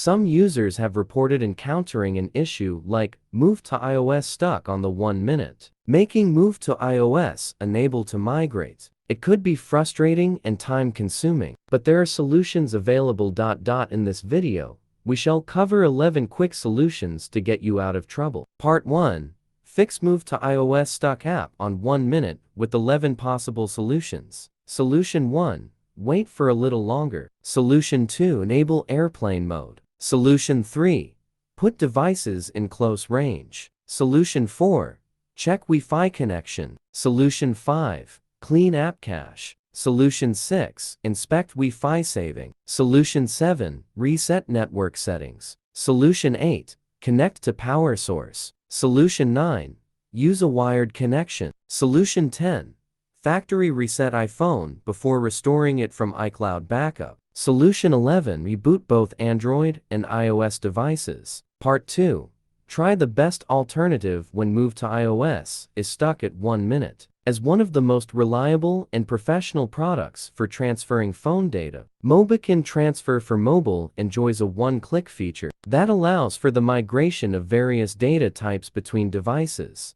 Some users have reported encountering an issue like Move to iOS stuck on the 1 minute, making Move to iOS unable to migrate. It could be frustrating and time-consuming, but there are solutions available. In this video, we shall cover 11 quick solutions to get you out of trouble. Part 1. Fix Move to iOS stuck app on 1 minute with 11 possible solutions. Solution 1. Wait for a little longer. Solution 2. Enable airplane mode. Solution 3. Put devices in close range. Solution 4. Check Wi-Fi connection. Solution 5. Clean app cache. Solution 6. Inspect Wi-Fi saving. Solution 7. Reset network settings. Solution 8. Connect to power source. Solution 9. Use a wired connection. Solution 10. Factory reset iPhone before restoring it from iCloud backup. Solution 11. Reboot both Android and iOS devices. Part 2. Try the best alternative when Move to iOS is stuck at 1 minute. As one of the most reliable and professional products for transferring phone data, Mobican Transfer for Mobile enjoys a one-click feature that allows for the migration of various data types between devices.